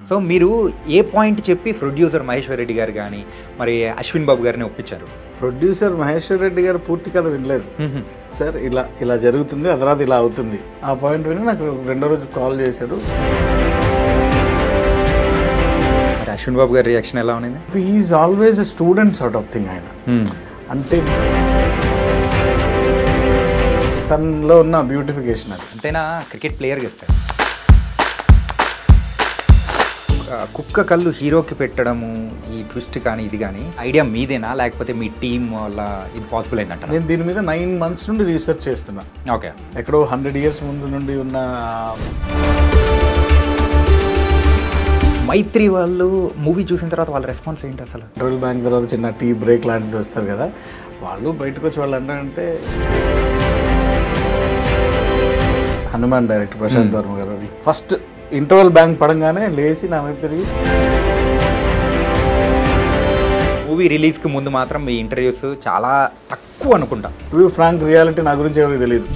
So మీరు ఏ point చెప్పి producer Maheshwar Reddy గారు కానీ మరి అశ్విన్ బాబు గారిని ఒప్పించారు? ప్రొడ్యూసర్ మహేశ్వర్ రెడ్డి గారు పూర్తి కథ వినలేదు. సార్ ఇలా జరుగుతుంది, ఆ తర్వాత ఇలా అవుతుంది, ఆ పాయింట్ విని నాకు రెండో రోజు కాల్ చేశారు. మరి అశ్విన్ బాబు గారి రియాక్షన్ ఎలా ఉంది? He's always a student sort of thing. ఆయన అంటే తనలో ఉన్న బ్యూటిఫికేషన్ అది. అంతేనా? క్రికెట్ ప్లేయర్గా ఇస్తాడు. కుక్క కళ్ళు హీరోకి పెట్టడము, ఈ ట్విస్ట్ కానీ ఇది కానీ ఐడియా మీదేనా లేకపోతే మీ టీం వల్ల ఇది పాసిబుల్ అయిందంట? నేను దీని మీద 9 months నుండి రీసెర్చ్ చేస్తున్నా. ఓకే. ఎక్కడో 100 years ముందు నుండి ఉన్న మైత్రి వాళ్ళు మూవీ చూసిన తర్వాత వాళ్ళ రెస్పాన్స్ ఏంటి అసలు? పెట్రోల్ బ్యాంక్ తర్వాత చిన్న టీ బ్రేక్ లాంటిది వస్తారు కదా, వాళ్ళు బయటకు వచ్చి వాళ్ళు అంటే హనుమాన్ డైరెక్టర్ ప్రశాంత్ వర్మ గారు ఫస్ట్ ఇంటర్వల్ బ్యాంక్ పడంగానే లేచి నా వైపు తిరిగి. మూవీ రిలీజ్కి ముందు మాత్రం మీ ఇంటర్వ్యూస్ చాలా తక్కువ అనుకుంటా. టు బి ఫ్రాంక్, రియాలిటీ నా గురించి ఎవరికి తెలియదు.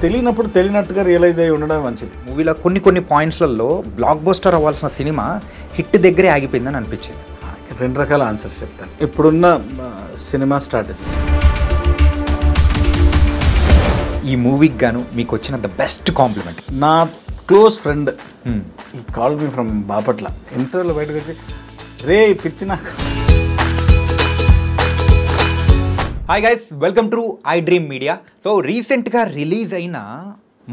తెలియనప్పుడు తెలియనట్టుగా రియలైజ్ అయ్యి ఉండడం మంచిది. మూవీలో కొన్ని పాయింట్స్లలో బ్లాక్ బస్టర్ అవ్వాల్సిన సినిమా హిట్ దగ్గరే ఆగిపోయిందని అనిపించింది. 2 రకాల ఆన్సర్స్ చెప్తాను. ఇప్పుడున్న సినిమా స్ట్రాటజీ. ఈ మూవీకి గాను మీకు వచ్చిన ద బెస్ట్ కాంప్లిమెంట్? నా క్లోజ్ ఫ్రెండ్ ఈ కాల్ మీ ఫ్రమ్ బాపట్ల. ఇంటర్వ్యూలో బయటకు వచ్చి, రే పిచ్చి నాకు. Hi guys, welcome to I dream media. So రీసెంట్గా రిలీజ్ అయిన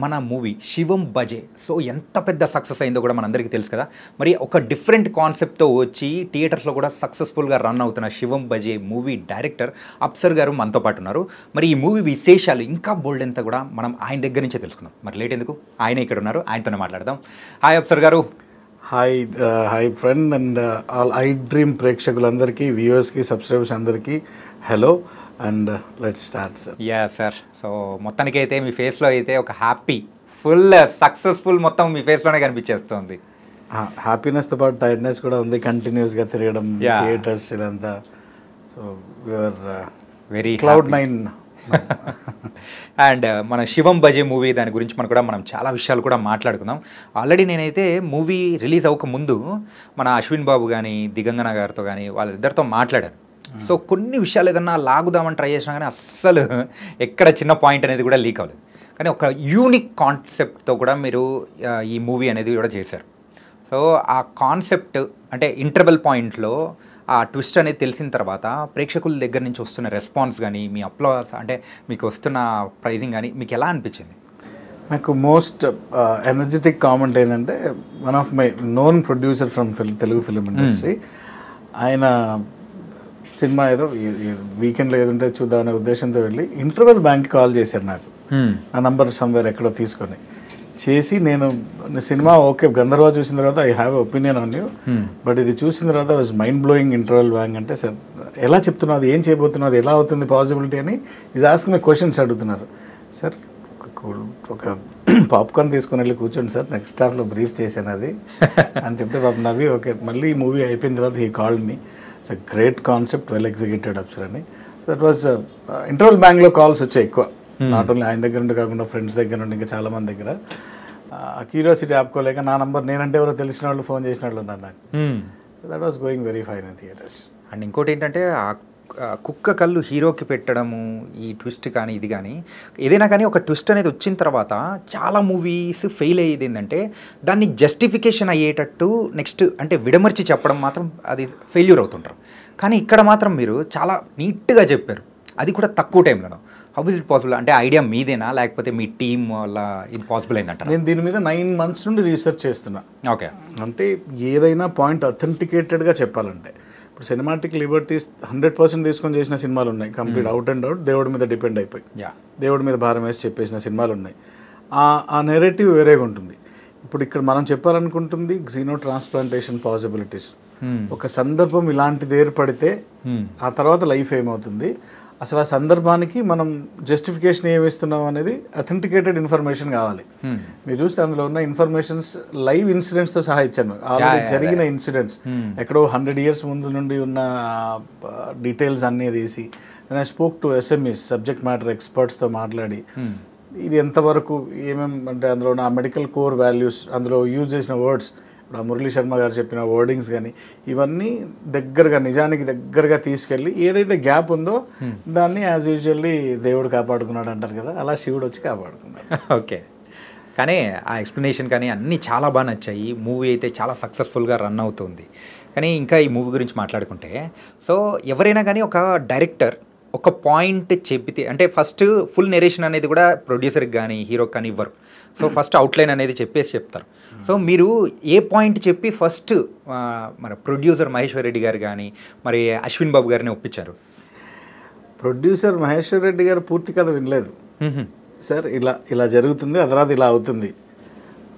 మన మూవీ శివం బజే సో ఎంత పెద్ద సక్సెస్ అయిందో కూడా మనందరికీ తెలుసు కదా. మరి ఒక డిఫరెంట్ కాన్సెప్ట్తో వచ్చి థియేటర్స్లో కూడా సక్సెస్ఫుల్గా రన్ అవుతున్న శివం బజే మూవీ డైరెక్టర్ అప్సర్ గారు మనతో పాటు ఉన్నారు. మరి ఈ మూవీ విశేషాలు ఇంకా బోల్డ్ ఎంత కూడా మనం ఆయన దగ్గర నుంచే తెలుసుకుందాం. మరి లేట్ ఎందుకు, ఆయన ఇక్కడ ఉన్నారు, ఆయనతోనే మాట్లాడదాం. హాయ్ అప్సర్ గారు. Hi friend and all I dream ప్రేక్షకులందరికీ, వ్యూవర్స్కి, సబ్స్క్రైబర్స్ అందరికీ hello and let's start sir. Yeah sir. So మొత్తానికి అయితే మీ ఫేస్లో అయితే ఒక హ్యాపీ, ఫుల్ సక్సెస్ఫుల్ మొత్తం మీ ఫేస్లోనే కనిపించేస్తుంది. హ్యాపీనెస్తో పాటు టైర్డ్నెస్ కూడా ఉంది, కంటిన్యూస్గా తిరగడం థియేటర్స్ ఇదంతా. So you're very Cloud9. And మన శివం బజే మూవీ దాని గురించి మనం చాలా విషయాలు కూడా మాట్లాడుకుందాం. ఆల్రెడీ నేనైతే మూవీ రిలీజ్ అవ్వక ముందు మన అశ్విన్ బాబు కానీ దిగంగన గారితో కానీ వాళ్ళిద్దరితో మాట్లాడాను. సో కొన్ని విషయాలు ఏదన్నా లాగుదామని ట్రై చేసినా కానీ అస్సలు ఎక్కడ చిన్న పాయింట్ అనేది కూడా లీక్ అవ్వలేదు. కానీ ఒక యూనిక్ కాన్సెప్ట్తో కూడా మీరు ఈ మూవీ అనేది కూడా చేశారు. సో ఆ కాన్సెప్ట్ అంటే ఇంటర్వెల్ పాయింట్లో ఆ ట్విస్ట్ అనేది తెలిసిన తర్వాత ప్రేక్షకుల దగ్గర నుంచి వస్తున్న రెస్పాన్స్ కానీ, మీ అప్లాస్ అంటే మీకు వస్తున్న ప్రైజింగ్ కానీ మీకు ఎలా అనిపించింది? నాకు మోస్ట్ ఎనర్జెటిక్ కామెంట్ ఏంటంటే, one of my known producer from Telugu film industry, ఆయన సినిమా ఏదో వీకెండ్లో ఏదో ఉంటే చూద్దామనే ఉద్దేశంతో వెళ్ళి ఇంటర్వెల్ బ్యాంక్ కాల్ చేశారు నాకు. నా నంబర్ సమ్వేర్ ఎక్కడో తీసుకొని చేసి, నేను సినిమా ఓకే గంధర్వ చూసిన తర్వాత I have opinion on you, but ఇది చూసిన తర్వాత was mind blowing interval bank అంటే. సార్ ఎలా చెప్తున్నది, ఏం చేయబోతున్నది, ఎలా అవుతుంది పాసిబిలిటీ అని ఈజ్ ఆస్కింగ్ మై క్వశ్చన్స్ అడుగుతున్నారు. సార్ ఒక పాప్కార్న్ తీసుకుని వెళ్ళి కూర్చోండి సార్, నెక్స్ట్ హాఫ్లో బ్రీఫ్ చేశాను అది అని చెప్తే పాపం నవ్వి ఓకే. మళ్ళీ ఈ మూవీ అయిపోయిన తర్వాత he called me. It's a great concept, well executed అప్సర్ అని. సో ఇట్ వాజ్ ఇంటర్వెల్ బ్యాంక్లో కాల్స్ వచ్చాయి ఎక్కువ, నాట్ ఓన్లీ ఆయన దగ్గర నుండి కాకుండా ఫ్రెండ్స్ దగ్గర నుండి ఇంకా చాలామంది దగ్గర. క్యూరియాసిటీ ఆపుకోలేక నా నంబర్ నేనంటే ఎవరో తెలిసిన వాళ్ళు ఫోన్ చేసిన వాళ్ళు ఉన్నారు నాకు. So that was going very fine in theatres. And ఇంకోటి ఏంటంటే కుక్క కళ్ళు హీరోకి పెట్టడము, ఈ ట్విస్ట్ కానీ ఇది కానీ ఏదైనా కానీ ఒక ట్విస్ట్ అనేది వచ్చిన తర్వాత చాలా మూవీస్ ఫెయిల్ అయ్యేది ఏంటంటే దాన్ని జస్టిఫికేషన్ అయ్యేటట్టు నెక్స్ట్ అంటే విడమర్చి చెప్పడం మాత్రం అది ఫెయిల్యూర్ అవుతుంటారు. కానీ ఇక్కడ మాత్రం మీరు చాలా నీట్గా చెప్పారు, అది కూడా తక్కువ టైంలో. How is it possible? అంటే ఐడియా మీదేనా లేకపోతే మీ టీం వల్ల ఇది పాసిబుల్ అయిందంట? నేను దీని మీద 9 months నుండి రీసెర్చ్ చేస్తున్నా. ఓకే. అంటే ఏదైనా పాయింట్ అథెంటికేటెడ్గా చెప్పాలంటే, ఇప్పుడు సినిమాటిక్ లిబర్టీస్ 100% తీసుకొని చేసిన సినిమాలు ఉన్నాయి, కంప్లీట్ అవుట్ అండ్ అవుట్ దేవుడి మీద డిపెండ్ అయిపోయి దేవుడి మీద భారం వేసి చెప్పేసిన సినిమాలు ఉన్నాయి. ఆ నెరేటివ్ వేరేగా ఉంటుంది. ఇప్పుడు ఇక్కడ మనం చెప్పాలనుకుంటుంది జీనో ట్రాన్స్ప్లాంటేషన్ పాసిబిలిటీస్. ఒక సందర్భం ఇలాంటిది ఏర్పడితే ఆ తర్వాత లైఫ్ ఏమవుతుంది, అసలు ఆ సందర్భానికి మనం జస్టిఫికేషన్ ఏమిస్తున్నాం అనేది అథెంటికేటెడ్ ఇన్ఫర్మేషన్ కావాలి. మీరు చూస్తే అందులో ఉన్న ఇన్ఫర్మేషన్స్ లైవ్ ఇన్సిడెంట్స్తో సహా ఇచ్చాను. ఆల్రెడీ జరిగిన ఇన్సిడెంట్స్, ఎక్కడో 100 years ముందు నుండి ఉన్న డీటెయిల్స్ అన్నీ తీసి, నేను I spoke to SMEs, subject matter ఎక్స్పర్ట్స్తో మాట్లాడి ఇది ఎంతవరకు ఏమేమి అంటే అందులో నా మెడికల్ కోర్ వాల్యూస్, అందులో యూజ్ చేసిన వర్డ్స్, ఇప్పుడు మురళీ శర్మ గారు చెప్పిన వర్డింగ్స్ కానీ ఇవన్నీ దగ్గరగా నిజానికి దగ్గరగా తీసుకెళ్ళి ఏదైతే గ్యాప్ ఉందో దాన్ని యాజ్ యూజువల్లీ దేవుడు కాపాడుకున్నాడు అంటారు కదా, అలా శివుడు వచ్చి కాపాడుకున్నాడు. ఓకే, కానీ ఆ ఎక్స్ప్లెనేషన్ కానీ అన్నీ చాలా బాగా నచ్చాయి. మూవీ అయితే చాలా సక్సెస్ఫుల్గా రన్ అవుతుంది. కానీ ఇంకా ఈ మూవీ గురించి మాట్లాడుకుంటే, సో ఎవరైనా కానీ ఒక డైరెక్టర్ ఒక పాయింట్ చెప్పితే, అంటే ఫస్ట్ ఫుల్ నెరేషన్ అనేది కూడా ప్రొడ్యూసర్కి కానీ హీరోకి కానీ ఇవ్వరు. సో ఫస్ట్ అవుట్లైన్ అనేది చెప్పేసి చెప్తారు. సో మీరు ఏ పాయింట్ చెప్పి ఫస్ట్ మన ప్రొడ్యూసర్ మహేశ్వర్ రెడ్డి గారు కానీ మరి అశ్విన్ బాబు గారిని ఒప్పించారు? ప్రొడ్యూసర్ మహేశ్వర్ రెడ్డి గారు పూర్తి కథ వినలేదు. సార్ ఇలా ఇలా జరుగుతుంది, ఆ తర్వాత ఇలా అవుతుంది,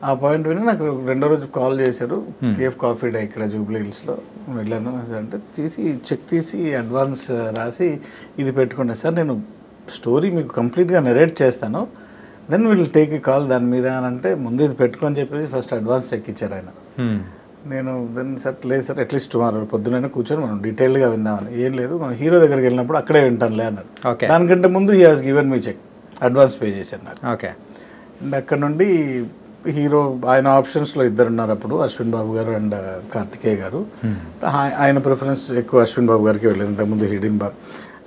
ఆ పాయింట్ విని నాకు రెండో రోజు కాల్ చేశారు. కేఫ్ కాఫీ డే ఇక్కడ జూబ్లీ హిల్స్లో వెళ్ళాను. అంటే చెక్ తీసి అడ్వాన్స్ రాసి ఇది పెట్టుకున్నాను సార్, నేను స్టోరీ మీకు కంప్లీట్గా నెరేట్ చేస్తాను, then will take a call దాని మీద అని అంటే ముందు ఇది పెట్టుకొని చెప్పేసి ఫస్ట్ అడ్వాన్స్ చెక్ ఇచ్చారు ఆయన. నేను దెన్ సార్ లేదు సార్ అట్లీస్ట్ టుమారో పొద్దునైనా కూర్చొని మనం డీటెయిల్గా విందామని. ఏం లేదు మనం హీరో దగ్గరికి వెళ్ళినప్పుడు అక్కడే వింటానులే అన్నారు. దానికంటే ముందు he has given me cheque, advance pay చేశారు నాకు. ఓకే, అండ్ అక్కడ నుండి హీరో ఆయన ఆప్షన్స్లో ఇద్దరు ఉన్నారు అప్పుడు, అశ్విన్ బాబు గారు అండ్ కార్తికేయ గారు. ఆయన ప్రిఫరెన్స్ ఎక్కువ అశ్విన్ బాబు గారికి వెళ్ళింది, ఇంతకుముందు Hidimba.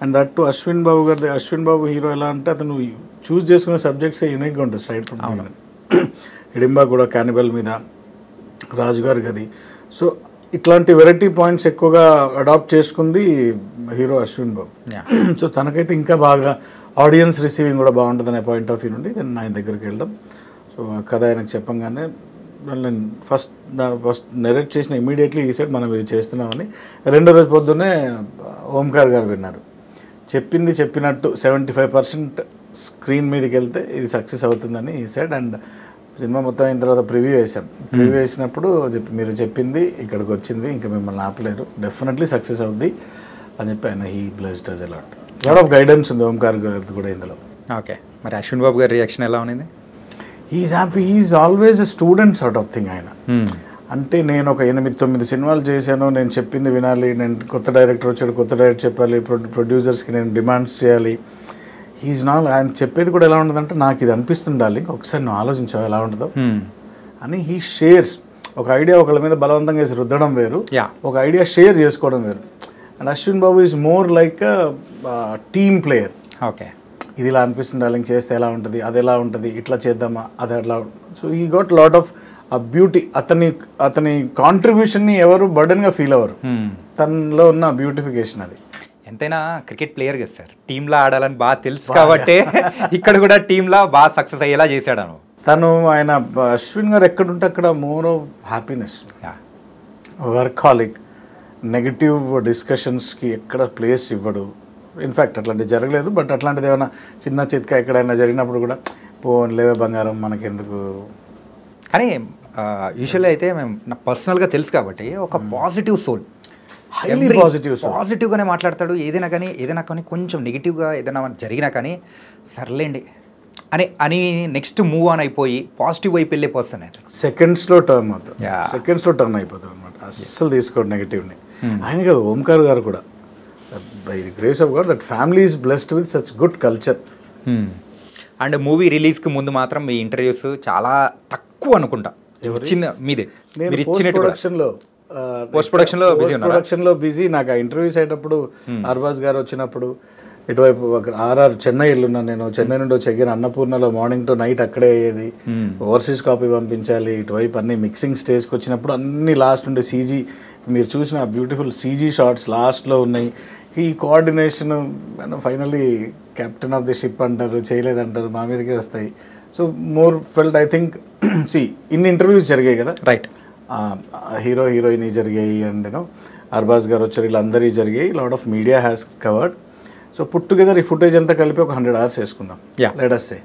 And that to Ashwin Babu గారి, అశ్విన్ బాబు హీరో ఎలా అంటే అతను చూస్ చేసుకునే సబ్జెక్ట్స్ యూనిక్గా ఉంటుంది స్ట్రైట్ ఫ్రమ్. హిడింబా కూడా క్యానిబల్ మీద, రాజుగారి గది. సో ఇట్లాంటి వెరైటీ పాయింట్స్ ఎక్కువగా అడాప్ట్ చేసుకుంది హీరో అశ్విన్ బాబు. సో తనకైతే ఇంకా బాగా ఆడియన్స్ రిసీవింగ్ కూడా బాగుంటుంది అనే పాయింట్ ఆఫ్ వ్యూ నుండి నేను ఆయన దగ్గరికి వెళ్ళడం. సో ఆ కథ ఆయనకు చెప్పంగానే నేను ఫస్ట్ నెరేట్ చేసిన ఇమీడియట్లీ ఈ సైడ్ మనం ఇది చేస్తున్నామని. రెండో రోజు పొద్దున్నే ఓంకార్ గారు విన్నారు. చెప్పింది చెప్పినట్టు 75% స్క్రీన్ మీదకి వెళ్తే ఇది సక్సెస్ అవుతుందని ఈ సైడ్. అండ్ సినిమా మొత్తం అయిన తర్వాత ప్రివ్యూ వేసాం. ప్రివ్యూ వేసినప్పుడు మీరు చెప్పింది ఇక్కడికి వచ్చింది, ఇంకా మిమ్మల్ని ఆపలేరు, డెఫినెట్లీ సక్సెస్ అవుద్ది అని చెప్పి ఆయన he blessed us a lot. Lot of guidance ఉంది ఓంకార్ గారిది కూడా ఇందులో. ఓకే, మరి అశ్విన్ బాబు గారి రియాక్షన్ ఎలా ఉంది? He's happy, he's always a student sort of thing ఆయన. అంటే నేను ఒక 8-9 సినిమాలు చేశాను, నేను చెప్పింది వినాలి, నేను కొత్త డైరెక్టర్ వచ్చాడు కొత్త డైరెక్టర్ చెప్పాలి, ప్రొడ్యూసర్స్కి నేను డిమాండ్స్ చేయాలి. హీఈస్ నాట్, ఆయన చెప్పేది కూడా ఎలా ఉంటుందంటే నాకు ఇది అనిపిస్తుండాలి, ఒకసారి నువ్వు ఆలోచించావు ఎలా ఉంటుందో అని. He shares. ఒక ఐడియా ఒకళ్ళ మీద బలవంతంగా వేసి రుద్దడం వేరు, ఒక ఐడియా షేర్ చేసుకోవడం వేరు. And Ashwin Babu is more like team player. Okay, ఇది ఇలా అనిపిస్తుండాలి, చేస్తే ఎలా ఉంటుంది, అది ఎలా ఉంటుంది, ఇట్లా చేద్దామా, అది అట్లా. So he got lot of ఆ బ్యూటీ. అతని కాంట్రిబ్యూషన్ని ఎవరు బర్డెన్గా ఫీల్ అవ్వరు, తనలో ఉన్న బ్యూటిఫికేషన్ అది. ఎంతైనా క్రికెట్ ప్లేయర్ కదా సార్, టీంలో ఆడాలని బాగా తెలుసు కాబట్టి ఇక్కడ కూడా టీంలో బాగా సక్సెస్ అయ్యేలా చేశాడు తను. ఆయన అశ్విన్ గారు ఎక్కడుంటే అక్కడ more of happiness, workaholic, negative డిస్కషన్స్కి ఎక్కడ ప్లేస్ ఇవ్వడు. ఇన్ఫ్యాక్ట్ అట్లాంటివి జరగలేదు, బట్ అట్లాంటిది ఏమైనా చిన్న చిత్క ఎక్కడైనా జరిగినప్పుడు కూడా లేవే బంగారం మనకెందుకు. కానీ యూజువల్లీ అయితే మేము నాకు పర్సనల్గా తెలుసు కాబట్టి ఒక పాజిటివ్ సోల్, హైలీ పాజిటివ్గానే మాట్లాడతాడు. ఏదైనా కానీ కొంచెం నెగిటివ్గా ఏదైనా జరిగినా కానీ సర్లేండి అని నెక్స్ట్ మూవ్ ఆన్ అయిపోయి పాజిటివ్ వైపు వెళ్ళే పర్సన్. సెకండ్స్లో టర్న్ అయిపోతాడు అనమాట, అస్సలు తీసుకోండి నెగిటివ్ని. ఆయన కాదు ఓంకార్ గారు కూడా, by the grace of God that family is blessed with such good culture. And movie రిలీజ్కి ముందు మాత్రం మీ ఇంటర్వ్యూస్ చాలా తక్కువ అనుకుంటా, మీదే పోస్ట్ ప్రొడక్షన్లో బిజీ. నాకు ఆ ఇంటర్వ్యూస్ అయ్యేటప్పుడు అర్బాజ్ గారు వచ్చినప్పుడు ఇటువైపు ఆర్ఆర్ చెన్నై వెళ్ళున్నాను నేను. చెన్నై నుండి వచ్చి అగిన అన్నపూర్ణలో మార్నింగ్ టు నైట్ అక్కడే అయ్యేది. ఓవర్సీస్ కాపీ పంపించాలి, ఇటువైపు అన్ని మిక్సింగ్ స్టేజ్కి వచ్చినప్పుడు అన్ని లాస్ట్ ఉండే సీజీ, మీరు చూసిన బ్యూటిఫుల్ సీజీ షార్ట్స్ లాస్ట్లో ఉన్నాయి. ఈ coordination finally captain of the ship అంటారు, చేయలేదంటారు, మా మీదకే వస్తాయి. So more felt I think ఇన్ని ఇంటర్వ్యూస్ జరిగాయి కదా, రైట్, హీరో హీరోయిన్ జరిగాయి, అండ్ అర్బాజ్ గారు వచ్చారు, వీళ్ళందరికీ జరిగాయి. Lot of media has covered. So put together ఈ ఫుటేజ్ అంతా కలిపి ఒక 100 hours వేసుకుందాం, లెట్ us say.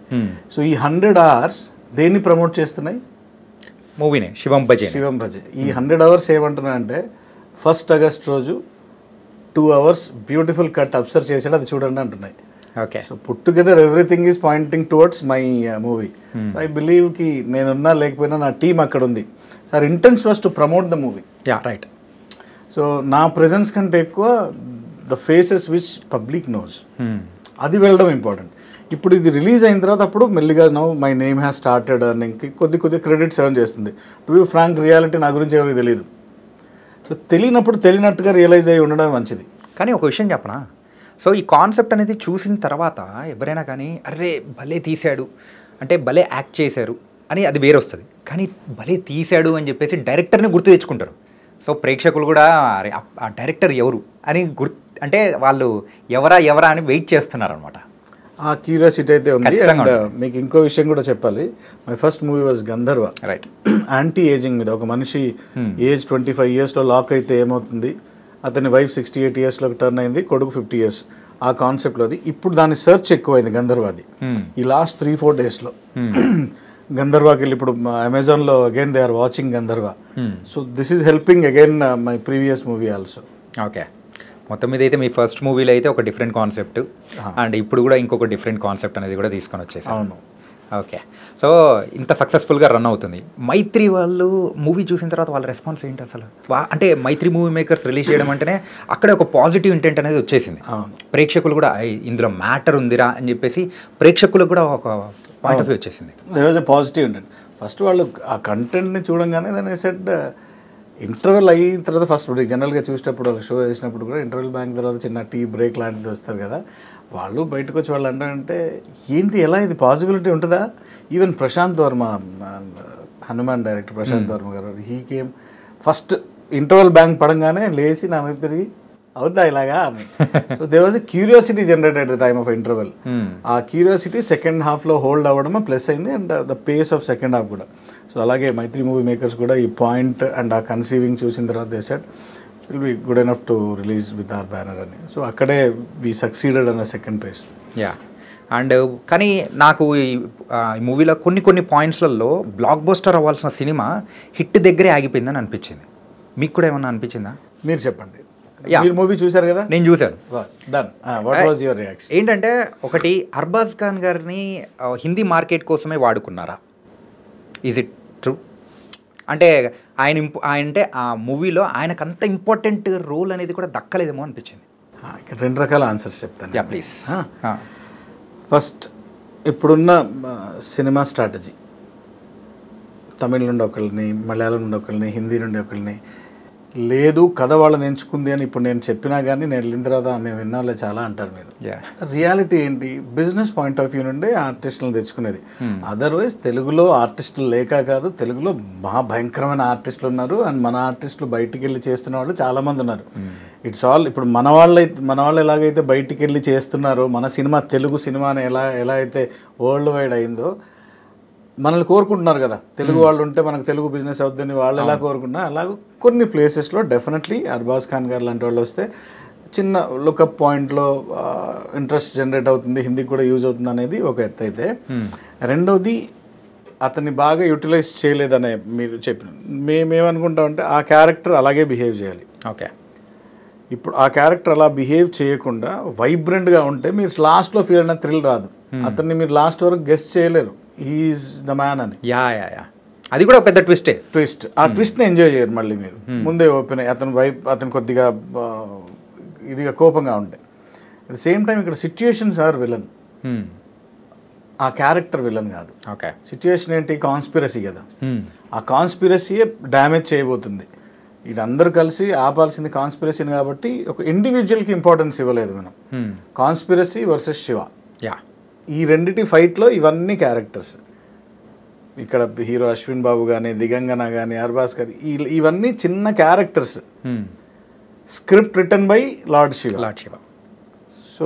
సో ఈ 100 hours దేన్ని ప్రమోట్ చేస్తున్నాయి? మూవీనే, శివం భజే. ఈ 100 hours ఏమంటున్నాయంటే 1st August రోజు 2 hours బ్యూటిఫుల్ కట్ అబ్సర్వ్ చేసాడు, అది చూడండి అంటున్నాయి. Okay, so put together everything is pointing towards my movie. I believe కి నేనున్నా లేకపోయినా నా టీమ్ అక్కడ ఉంది. Sir intense was to promote the movie. Right. So నా ప్రెజెన్స్ కంటే ఎక్కువ the faces which public knows, అది వెళ్ళడం ఇంపార్టెంట్. ఇప్పుడు ఇది రిలీజ్ అయిన తర్వాత అప్పుడు మెల్లిగా now my name has started అర్నింగ్కి కొద్ది క్రెడిట్స్ ఎర్న్ చేస్తుంది. టు బి ఫ్రాంక్ రియాలిటీ నా గురించి ఎవరికి తెలియదు. సో తెలియనప్పుడు తెలియనట్టుగా రియలైజ్ అయ్యి ఉండడం మంచిది. కానీ ఒక విషయం చెప్పనా, సో ఈ కాన్సెప్ట్ అనేది చూసిన తర్వాత ఎవరైనా కానీ అరే భలే తీశాడు అంటే భలే యాక్ట్ చేశారు అని అది వేరే వస్తుంది. కానీ భలే తీశాడు అని చెప్పేసి డైరెక్టర్ని గుర్తు తెచ్చుకుంటారు. సో ప్రేక్షకులు కూడా అరే ఆ డైరెక్టర్ ఎవరు అని అంటే వాళ్ళు ఎవరా అని వెయిట్ చేస్తున్నారు అనమాట. ఆ క్యూరియాసిటీ అయితే ఉంది. అండ్ మీకు ఇంకో విషయం కూడా చెప్పాలి. My first movie was Gandharva. Right. Anti ageing మీద, ఒక మనిషి ఏజ్ 25 yearsలో లాక్ అయితే ఏమవుతుంది, అతని వైఫ్ 68 yearsలోకి టర్న్ అయింది, కొడుకు 50 years, ఆ కాన్సెప్ట్లోది. ఇప్పుడు దాని సెర్చ్ ఎక్కువైంది గంధర్వాది ఈ లాస్ట్ 3-4 daysలో. గంధర్వాకి వెళ్ళి ఇప్పుడు అమెజాన్లో again they are watching Gandharva. So this is helping again my previous movie also. Okay, మొత్తం మీద అయితే మీ ఫస్ట్ మూవీలో అయితే ఒక డిఫరెంట్ కాన్సెప్ట్ అండ్ ఇప్పుడు కూడా ఇంకొక డిఫరెంట్ కాన్సెప్ట్ అనేది కూడా తీసుకొని వచ్చేసాం. అవును. ఓకే, సో ఇంత సక్సెస్ఫుల్గా రన్ అవుతుంది. మైత్రి వాళ్ళు మూవీ చూసిన తర్వాత వాళ్ళ రెస్పాన్స్ ఏంటి అసలు? అంటే మైత్రి మూవీ మేకర్స్ రిలీజ్ చేయడం అంటేనే అక్కడే ఒక పాజిటివ్ ఇంటెంట్ అనేది వచ్చేసింది. ప్రేక్షకులు కూడా ఇందులో మ్యాటర్ ఉందిరా అని చెప్పేసి ప్రేక్షకులకు కూడా ఒక పాయింట్ ఆఫ్ వ్యూ వచ్చేసింది. There was a positive intent. First వాళ్ళు ఆ కంటెంట్ని చూడంగానే దాన్ని సెట్ ఇంటర్వెల్ అయిన తర్వాత ఫస్ట్ జనరల్గా చూసేటప్పుడు షో వేసినప్పుడు కూడా ఇంటర్వెల్ బ్యాంక్ తర్వాత చిన్న టీ బ్రేక్ లాంటిది వస్తారు కదా, వాళ్ళు బయటకు వచ్చి వాళ్ళు అంటే ఏంటి ఎలా ఇది పాసిబిలిటీ ఉంటుందా? ఈవెన్ ప్రశాంత్ వర్మ, హనుమాన్ డైరెక్టర్ ప్రశాంత్ వర్మ గారు, he came first interval bank పడంగానే లేచి నా వైపు తిరిగి అవుతా ఇలాగా అని. So they was a curiosity generate at the time of interval. ఆ క్యూరియాసిటీ సెకండ్ హాఫ్లో హోల్డ్ అవ్వడం ప్లస్ అయింది and the face of second half కూడా. సో అలాగే మైత్రి మూవీ మేకర్స్ కూడా ఈ పాయింట్ అండ్ ఆ కన్సీవింగ్ చూసిన తర్వాత they said will be good enough to release with our banner అని. సో అక్కడే వి సక్సీడెడ్ అన్న సెకండ్ ప్లేస్. యా, అండ్ కానీ నాకు ఈ మూవీలో కొన్ని పాయింట్స్లలో బ్లాక్ బస్టర్ అవ్వాల్సిన సినిమా హిట్ దగ్గరే ఆగిపోయిందని అనిపించింది. మీకు కూడా ఏమన్నా అనిపించిందా? మీరు చెప్పండి. మీరు మూవీ చూశారు కదా? నేను చూశాను. Done. What was your reaction? ఏంటంటే ఒకటి, అర్బాజ్ ఖాన్ గారిని హిందీ మార్కెట్ కోసమే వాడుకున్నారా? Is it true? అంటే ఆయన అంటే ఆ మూవీలో ఆయనకు అంత ఇంపార్టెంట్ రోల్ అనేది కూడా దక్కలేదేమో అనిపించింది. ఇక్కడ 2 రకాల ఆన్సర్స్ చెప్తాను. Yeah please. ఫస్ట్, ఇప్పుడున్న సినిమా స్ట్రాటజీ, తమిళ నుండి ఒకళ్ళని, మలయాళం నుండి ఒకళ్ళని, హిందీ నుండి ఒకళ్ళని, లేదు కథ వాళ్ళని ఎంచుకుంది అని ఇప్పుడు నేను చెప్పినా కానీ నేను వెళ్ళిన తర్వాత మేము విన్నాలే చాలా అంటారు మీరు. రియాలిటీ ఏంటి? బిజినెస్ పాయింట్ ఆఫ్ వ్యూ నుండి ఆర్టిస్టులను తెచ్చుకునేది. అదర్వైజ్ తెలుగులో ఆర్టిస్టులు లేక కాదు, తెలుగులో మహా భయంకరమైన ఆర్టిస్టులు ఉన్నారు అండ్ మన ఆర్టిస్టులు బయటికి వెళ్ళి చేస్తున్న వాళ్ళు చాలామంది ఉన్నారు. ఇట్స్ ఆల్ ఇప్పుడు మన వాళ్ళు ఎలాగైతే బయటికి వెళ్ళి చేస్తున్నారో, మన సినిమా తెలుగు సినిమాని ఎలా అయితే వరల్డ్ వైడ్ అయిందో మనల్ని కోరుకుంటున్నారు కదా, తెలుగు వాళ్ళు ఉంటే మనకు తెలుగు బిజినెస్ అవుతుందని వాళ్ళు ఎలా కోరుకున్నా, అలాగే కొన్ని ప్లేసెస్లో డెఫినెట్లీ అర్బాజ్ ఖాన్ గారు లాంటి వాళ్ళు వస్తే చిన్న లుకప్ పాయింట్లో ఇంట్రెస్ట్ జనరేట్ అవుతుంది, హిందీకి కూడా యూజ్ అవుతుంది అనేది ఒక ఎత్తు అయితే, రెండోది అతన్ని బాగా యూటిలైజ్ చేయలేదనే మీరు చెప్పిన మేమేమనుకుంటామంటే ఆ క్యారెక్టర్ అలాగే బిహేవ్ చేయాలి. ఓకే, ఇప్పుడు ఆ క్యారెక్టర్ అలా బిహేవ్ చేయకుండా వైబ్రెంట్గా ఉంటే మీరు లాస్ట్లో ఫీల్ అయిన థ్రిల్ రాదు. అతన్ని మీరు లాస్ట్ వరకు గెస్ట్ చేయలేరు హీఈస్ ద మ్యాన్ అని. యా, అది కూడా పెద్ద ట్విస్ట్. ఆ ట్విస్ట్ని ఎంజాయ్ చేయరు మళ్ళీ మీరు. ముందే ఓపెన్ అతను కొద్దిగా ఇదిగా కోపంగా ఉంటాయి. అట్ ద సేమ్ టైం ఇక్కడ సిచ్యుయేషన్స్ ఆర్ విలన్, ఆ క్యారెక్టర్ విలన్ కాదు. ఓకే, సిచ్యుయేషన్ ఏంటి? కాన్స్పిరసీ కదా. ఆ కాన్స్పిరసీయే డ్యామేజ్ చేయబోతుంది. వీళ్ళందరూ కలిసి ఆపాల్సింది కాన్స్పిరసీని కాబట్టి ఒక ఇండివిజువల్కి ఇంపార్టెన్స్ ఇవ్వలేదు మనం. కాన్స్పిరసీ వర్సెస్ శివ, ఈ రెండిటి ఫైట్లో ఇవన్నీ క్యారెక్టర్స్. ఇక్కడ హీరో అశ్విన్ బాబు కానీ, దిగంగన కానీ, అర్బాజ్ గారి, ఇవన్నీ చిన్న characters. Script written by lord Shiva. So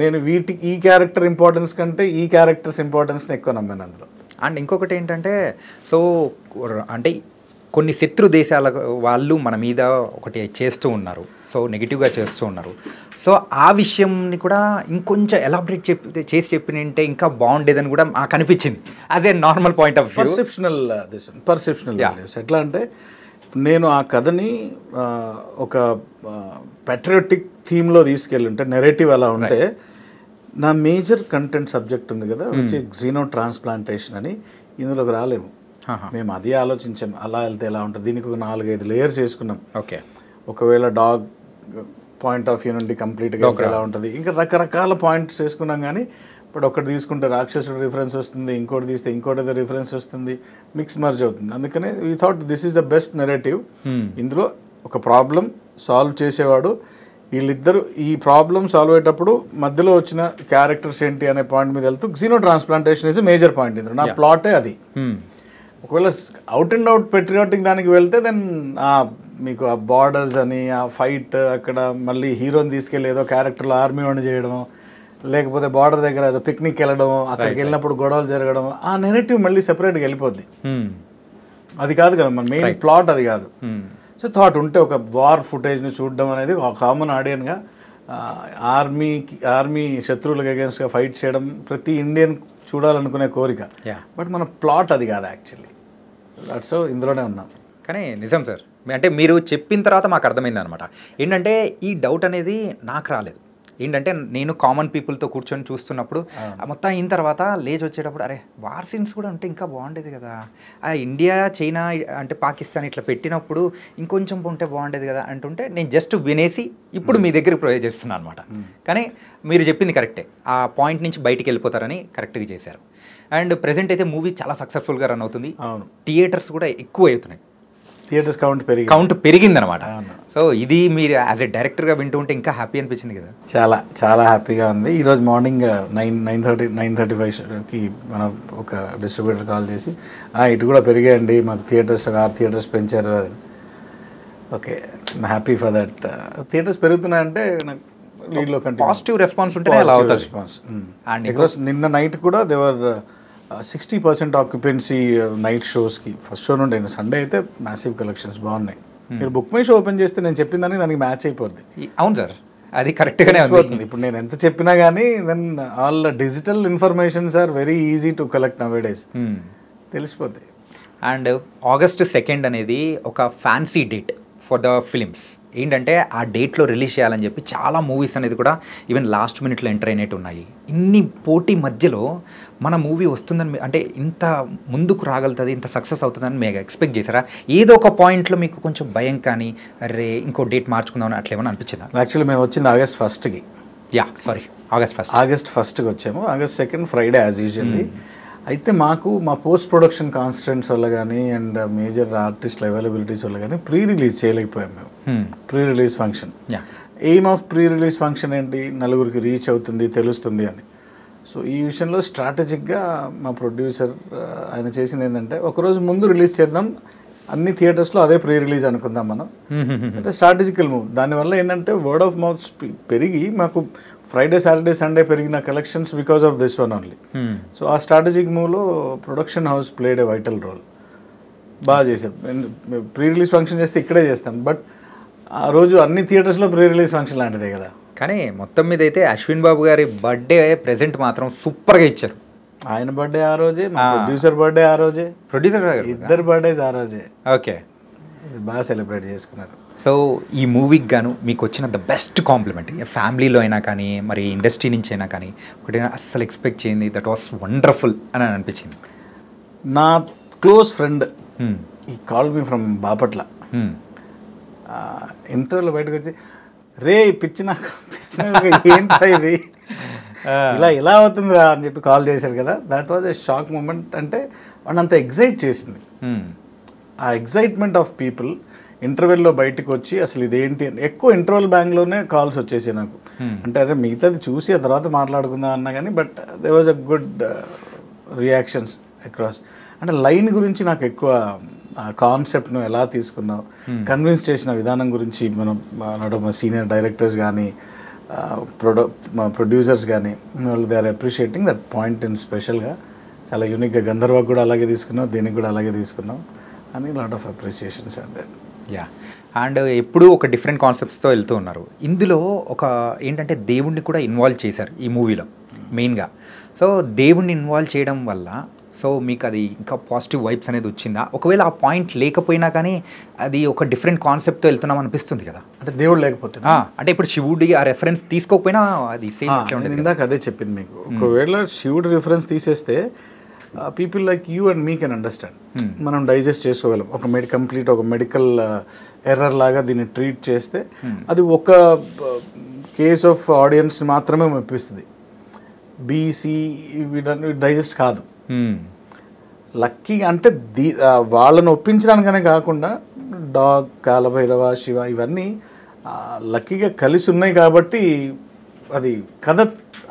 నేను ఈ క్యారెక్టర్ ఇంపార్టెన్స్ కంటే ఈ క్యారెక్టర్స్ ఇంపార్టెన్స్ని ఎక్కువ నమ్మాను అందులో. అండ్ ఇంకొకటి ఏంటంటే, సో అంటే కొన్ని శత్రు దేశాల వాళ్ళు మన మీద ఒకటి చేస్తూ ఉన్నారు, సో నెగిటివ్గా చేస్తూ ఉన్నారు. సో ఆ విషయంని కూడా ఇంకొంచెం ఎలాబరేట్ చేసి చెప్పినంటే ఇంకా బాగుండేదని కూడా నాకు అనిపించింది as a normal point of view. Perceptional values ఎట్లా అంటే, నేను ఆ కథని ఒక పెట్రియాటిక్ థీమ్లో తీసుకెళ్ళి ఉంటే, నెరేటివ్ అలా ఉంటే, నా మేజర్ కంటెంట్ సబ్జెక్ట్ ఉంది కదా వచ్చి జీనో ట్రాన్స్ప్లాంటేషన్ అని, ఇందులోకి రాలేము. మేము అది ఆలోచించాం, అలా వెళ్తే ఎలా ఉంటుంది, దీనికి ఒక 4-5 లేయర్స్ వేసుకున్నాం. ఓకే, ఒకవేళ డాగ్ పాయింట్ ఆఫ్ వ్యూ నుండి కంప్లీట్గా ఎలా ఉంటుంది, ఇంకా రకరకాల పాయింట్స్ వేసుకున్నాం. కానీ బట్ ఒకటి తీసుకుంటే రాక్షసుడు రిఫరెన్స్ వస్తుంది, ఇంకోటి తీస్తే ఇంకోటి ఏదో రిఫరెన్స్ వస్తుంది, మిక్స్ మర్జ్ అవుతుంది. అందుకనే we thought this is the best narrative. ఇందులో ఒక ప్రాబ్లం సాల్వ్ చేసేవాడు, వీళ్ళిద్దరు ఈ ప్రాబ్లం సాల్వ్ అయ్యేటప్పుడు మధ్యలో వచ్చిన క్యారెక్టర్స్ ఏంటి అనే పాయింట్ మీద వెళ్తూ xeno transplantation is major point. ఇందులో నా ప్లాటే అది. ఒకవేళ అవుట్ అండ్ అవుట్ పెట్రియాటిక్ దానికి వెళ్తే దెన్ మీకు ఆ బార్డర్స్ అని ఆ ఫైట్ అక్కడ మళ్ళీ హీరోని తీసుకెళ్ళి ఏదో క్యారెక్టర్లో ఆర్మీ వాడిని చేయడం, లేకపోతే బార్డర్ దగ్గర ఏదో పిక్నిక్ వెళ్ళడం, అక్కడికి వెళ్ళినప్పుడు గొడవలు జరగడం, ఆ నెరేటివ్ మళ్ళీ సెపరేట్గా వెళ్ళిపోద్ది. అది కాదు కదా మన మెయిన్ ప్లాట్, అది కాదు. సో థాట్ ఉంటే ఒక వార్ ఫుటేజ్ని చూడడం అనేది ఒక కామన్ ఆడియన్గా ఆర్మీ శత్రువులకు అగేన్స్ట్గా ఫైట్ చేయడం ప్రతి ఇండియన్ చూడాలనుకునే కోరిక. బట్ మన ప్లాట్ అది కాదు యాక్చువల్లీ. దట్స్ సో ఇందులోనే ఉన్నాం. కానీ నిజం సార్, అంటే మీరు చెప్పిన తర్వాత మాకు అర్థమైంది అనమాట. ఏంటంటే ఈ డౌట్ అనేది నాకు రాలేదు. ఏంటంటే నేను కామన్ పీపుల్తో కూర్చొని చూస్తున్నప్పుడు మొత్తం అయిన తర్వాత లేచి వచ్చేటప్పుడు అరే వార్ సీన్స్ కూడా ఉంటే ఇంకా బాగుండేది కదా, ఆ ఇండియా చైనా అంటే పాకిస్తాన్ ఇట్లా పెట్టినప్పుడు ఇంకొంచెం ఉంటే బాగుండేది కదా అంటుంటే నేను జస్ట్ వినేసి ఇప్పుడు మీ దగ్గరికి ప్రొవైడ్ చేస్తున్నాను అనమాట. కానీ మీరు చెప్పింది కరెక్టే, ఆ పాయింట్ నుంచి బయటికి వెళ్ళిపోతారని కరెక్ట్గా చేశారు. అండ్ ప్రెజెంట్ అయితే మూవీ చాలా సక్సెస్ఫుల్గా రన్ అవుతుంది. థియేటర్స్ కూడా ఎక్కువ అవుతున్నాయి, థియేటర్స్ కౌంట్ పెరిగిందనమాట. సో ఇది మీరు యాజ్ ఎ డైరెక్టర్గా వింటూ ఉంటే ఇంకా హ్యాపీ అనిపించింది కదా? చాలా చాలా హ్యాపీగా ఉంది. ఈరోజు మార్నింగ్ 9:35కి మనం ఒక డిస్ట్రిబ్యూటర్ కాల్ చేసి ఇటు కూడా పెరిగాయండి, మాకు థియేటర్స్ 6 థియేటర్స్ పెంచారు అది. Okay, happy for that. Theatres పెరుగుతున్నాయంటే నాకు లీడ్లో పాజిటివ్ రెస్పాన్స్ ఉంటే అలా అవుతుంది రెస్పాన్స్. అండ్ బికాస్ నిన్న నైట్ కూడా దేవర్ 60% ఆక్యుపెన్సీ నైట్ షోస్కి. ఫస్ట్ షో నుండి సండే అయితే మ్యాసివ్ కలెక్షన్స్ బాగున్నాయి. మీరు బుక్ మై షో ఓపెన్ చేస్తే నేను చెప్పిందని దానికి మ్యాచ్ అయిపోద్ది. అవును సార్, అది కరెక్ట్గానే అవుతుంది. ఇప్పుడు నేను ఎంత చెప్పినా కానీ then all digital informations are very easy to collect nowadays, తెలిసిపోతాయి. అండ్ August 2 అనేది ఒక fancy date for the films. ఏంటంటే ఆ డేట్లో రిలీజ్ చేయాలని చెప్పి చాలా మూవీస్ అనేది కూడా ఈవెన్ లాస్ట్ మినిట్లో ఎంటర్ అయినట్టు ఉన్నాయి. ఇన్ని పోటీ మధ్యలో మన మూవీ వస్తుందని అంటే ఇంత ముందుకు రాగలుగుతుంది, ఇంత సక్సెస్ అవుతుందని మీరు ఎక్స్పెక్ట్ చేశారా? ఏదో ఒక పాయింట్లో మీకు కొంచెం భయం కానీ అరే ఇంకో డేట్ మార్చుకుందామని అట్లా ఏమైనా అనిపించిందా? యాక్చువల్లీ మేము వచ్చింది August 1కి. August 1కి వచ్చాము. August 2 Friday as usually. అయితే మాకు మా పోస్ట్ ప్రొడక్షన్ కాన్స్టెంట్స్ వల్ల కానీ అండ్ మేజర్ ఆర్టిస్టుల అవైలబిలిటీస్ వల్ల కానీ ప్రీ రిలీజ్ చేయలేకపోయాం మేము. Pre release function, aim of pre release function ఏంటి, నలుగురికి రీచ్ అవుతుంది, తెలుస్తుంది అని. సో ఈ విషయంలో స్ట్రాటజిక్గా మా ప్రొడ్యూసర్ ఆయన చేసింది ఏంటంటే ఒకరోజు ముందు రిలీజ్ చేద్దాం, అన్ని థియేటర్స్లో అదే ప్రీ రిలీజ్ అనుకుందాం మనం. అంటే స్ట్రాటజికల్ మూవ్. దానివల్ల ఏంటంటే వర్డ్ ఆఫ్ మౌత్ పెరిగి మాకు ఫ్రైడే సాటర్డే సండే పెరిగిన collections because of this one only. So ఆ స్ట్రాటజిక్ మూవ్లో production house played a vital role. బాగా చేశారు. ప్రీ రిలీజ్ ఫంక్షన్ చేస్తే ఇక్కడే చేస్తాం, బట్ ఆ రోజు అన్ని థియేటర్స్లో ప్రీ రిలీజ్ ఫంక్షన్ లాంటిదే కదా. కానీ మొత్తం మీద అయితే అశ్విన్ బాబు గారి బర్త్డే ప్రెజెంట్ మాత్రం సూపర్గా ఇచ్చారు. ఆయన బర్త్డే ఆ రోజే, ప్రొడ్యూసర్ బర్త్డే ఆ రోజే, ఇద్దరు బర్త్డేస్ ఆ రోజే. ఓకే, బాగా సెలబ్రేట్ చేసుకున్నారు. సో ఈ మూవీకి గాను మీకు వచ్చిన ద బెస్ట్ కాంప్లిమెంట్ ఫ్యామిలీలో అయినా కానీ మరి ఇండస్ట్రీ నుంచి అయినా కానీ ఒకటి అస్సలు ఎక్స్పెక్ట్ చేయండి దట్ వాస్ వండర్ఫుల్ అని అనిపించింది? నా క్లోజ్ ఫ్రెండ్ ఈ కాల్ మీ ఫ్రమ్ బాపట్ల ఇంటర్వ్యూలో బయటకు వచ్చి రే పిచ్చిన ఏంటో ఇది ఇలా అవుతుందిరా అని చెప్పి కాల్ చేశారు కదా. That was a shock moment. అంటే వాడిని అంత ఎగ్జైట్ చేసింది. ఆ ఎగ్జైట్మెంట్ ఆఫ్ పీపుల్ ఇంటర్వెల్లో బయటకు వచ్చి అసలు ఇదేంటి అని. ఎక్కువ ఇంటర్వెల్ బ్యాంగ్లోనే కాల్స్ వచ్చేసాయి నాకు. అంటే అరే మిగతాది చూసి ఆ తర్వాత మాట్లాడుకుందాం అన్నా కానీ but they was a good reactions across. అంటే లైన్ గురించి నాకు ఎక్కువ ఆ కాన్సెప్ట్ను ఎలా తీసుకున్నావు, కన్విన్స్ చేసిన విధానం గురించి మనం మా సీనియర్ డైరెక్టర్స్ కానీ ప్రొడ్యూసర్స్ కానీ వాళ్ళు they are appreciating that point in స్పెషల్గా. చాలా యూనిక్గా గంధర్వ కూడా అలాగే తీసుకున్నాం, దీనికి కూడా అలాగే తీసుకున్నాం అని lot of appreciations are there. And ఎప్పుడూ ఒక డిఫరెంట్ కాన్సెప్ట్స్తో వెళ్తూ ఉన్నారు. ఇందులో ఒక ఏంటంటే దేవుణ్ణి కూడా ఇన్వాల్వ్ చేశారు ఈ మూవీలో మెయిన్గా. సో దేవుణ్ణి ఇన్వాల్వ్ చేయడం వల్ల సో మీకు అది ఇంకా పాజిటివ్ వైబ్స్ అనేది వచ్చిందా? ఒకవేళ ఆ పాయింట్ లేకపోయినా కానీ అది ఒక డిఫరెంట్ కాన్సెప్ట్తో వెళ్తున్నాం అనిపిస్తుంది కదా. అంటే దేవుడు లేకపోతే అంటే ఇప్పుడు శివుడి ఆ రెఫరెన్స్ తీసుకోకపోయినా అది సేమ్. ఇందాక అదే చెప్పింది మీకు. ఒకవేళ శివుడి రిఫరెన్స్ తీసేస్తే people like you and me can understand. మనం డైజెస్ట్ చేసుకోగలం. ఒక కంప్లీట్ ఒక మెడికల్ ఎర్రర్ లాగా దీన్ని ట్రీట్ చేస్తే అది ఒక కేస్ ఆఫ్ ఆడియన్స్ని మాత్రమే మెప్పిస్తుంది. బీసీ డైజెస్ట్ కాదు. లక్కీ అంటే వాళ్ళని ఒప్పించడానికనే కాకుండా డాగ్, కాలభైరవ, శివ ఇవన్నీ లక్కీగా కలిసి ఉన్నాయి కాబట్టి అది కథ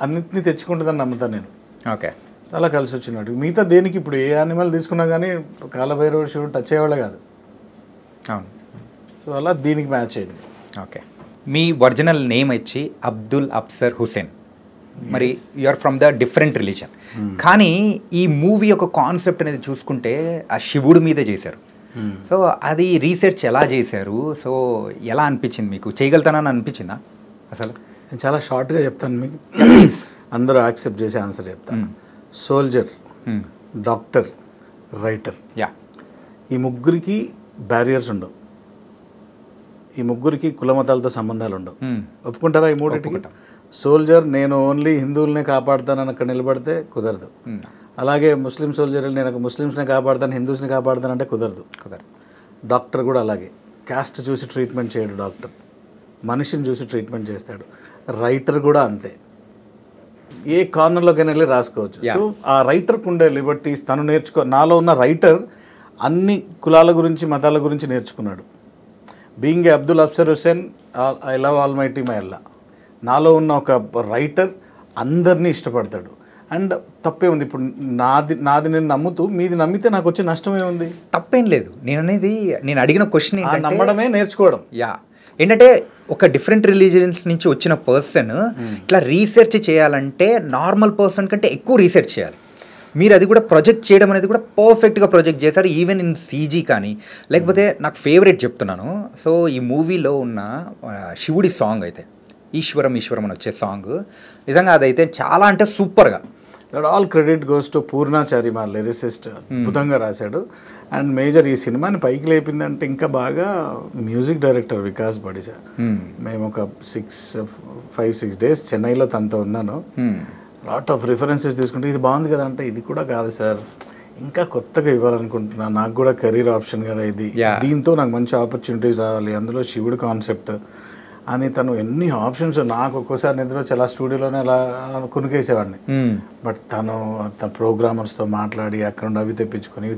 అన్నింటినీ తెచ్చుకుంటుందని నమ్ముతాను నేను. ఓకే, అలా కలిసి వచ్చినట్టు. మిగతా దేనికి ఇప్పుడు ఏ యానిమల్ తీసుకున్నా కానీ కాలభైరవ, శివుడు టచ్ అయ్యేవాళ్ళే కాదు. అవును. సో అలా దీనికి మ్యాచ్ అయింది. ఓకే, మీ ఒరిజినల్ నేమ్ వచ్చి అబ్దుల్ అఫ్సర్ హుసేన్. మరి you are from the different religion. కానీ ఈ మూవీ యొక్క కాన్సెప్ట్ అనేది చూసుకుంటే ఆ శివుడి మీదే చేశారు. సో అది రీసెర్చ్ ఎలా చేశారు? సో ఎలా అనిపించింది మీకు? చేయగలుగుతానని అనిపించిందా అసలు? నేను చాలా షార్ట్గా చెప్తాను మీకు, అందరూ యాక్సెప్ట్ చేసే ఆన్సర్ చెప్తాను. సోల్జర్, డాక్టర్, రైటర్, ఈ ముగ్గురికి బ్యారియర్స్ ఉండవు. ఈ ముగ్గురికి కులమతాలతో సంబంధాలు ఉండవు. ఒప్పుకుంటారా ఈ మూడింటికి? సోల్జర్ నేను ఓన్లీ హిందువులనే కాపాడుతానని అక్కడ నిలబడితే కుదరదు. అలాగే ముస్లిం సోల్జర్ నేను ముస్లిమ్స్నే కాపాడుతాను, హిందూస్ని కాపాడుతానంటే కుదరదు. డాక్టర్ కూడా అలాగే క్యాస్ట్ చూసి ట్రీట్మెంట్ చేయడు డాక్టర్, మనిషిని చూసి ట్రీట్మెంట్ చేస్తాడు. రైటర్ కూడా అంతే, ఏ కార్నర్లోకైనా వెళ్ళి రాసుకోవచ్చు. సో ఆ రైటర్కి ఉండే లిబర్టీస్ తను నాలో ఉన్న రైటర్ అన్ని కులాల గురించి మతాల గురించి నేర్చుకున్నాడు. Being a Abdul Afsar Hussain, I love almighty my Allah. నాలో ఉన్న ఒక రైటర్ అందరినీ ఇష్టపడతాడు. అండ్ తప్పే ఉంది ఇప్పుడు నాది నేను నమ్ముతూ మీది నమ్మితే నాకు వచ్చే నష్టమే ఉంది? తప్పేం లేదు. నేను అడిగిన క్వశ్చన్ నమ్మడమే నేర్చుకోవడం. ఏంటంటే ఒక డిఫరెంట్ రిలీజియన్స్ నుంచి వచ్చిన పర్సన్ ఇట్లా రీసెర్చ్ చేయాలంటే నార్మల్ పర్సన్ కంటే ఎక్కువ రీసెర్చ్ చేయాలి. మీరు అది కూడా ప్రొజెక్ట్ చేయడం అనేది కూడా పర్ఫెక్ట్గా ప్రొజెక్ట్ చేశారు, ఈవెన్ ఇన్ సీజీ కానీ. లేకపోతే నాకు ఫేవరెట్ చెప్తున్నాను. సో ఈ మూవీలో ఉన్న శివుడి సాంగ్ అయితే ఈశ్వరం ఈశ్వరం అని వచ్చే సాంగ్ నిజంగా అదైతే చాలా అంటే సూపర్గా. That all credit goes to Purnachari, మా లిరిసిస్ట్. అద్భుతంగా రాశాడు. అండ్ మేజర్ ఈ సినిమాని పైకి లేపిందంటే ఇంకా బాగా మ్యూజిక్ డైరెక్టర్ వికాస్ బడిసా. మేము ఒక 5-6 days చెన్నైలో తనతో ఉన్నాను. లాట్ ఆఫ్ రిఫరెన్సెస్ తీసుకుంటే ఇది బాగుంది కదా అంటే, ఇది కూడా కాదు సార్, ఇంకా కొత్తగా ఇవ్వాలనుకుంటున్నా, నాకు కూడా కెరీర్ ఆప్షన్ కదా ఇది, దీంతో నాకు మంచి ఆపర్చునిటీస్ రావాలి, అందులో శివుడి కాన్సెప్ట్ అని తను ఎన్ని ఆప్షన్స్. నాకు ఒక్కోసారి నిద్ర వచ్చి అలా స్టూడియోలోనే అలా కొనుకేసేవాడిని. బట్ తన ప్రోగ్రామర్స్తో మాట్లాడి అక్కడ నుండి అవి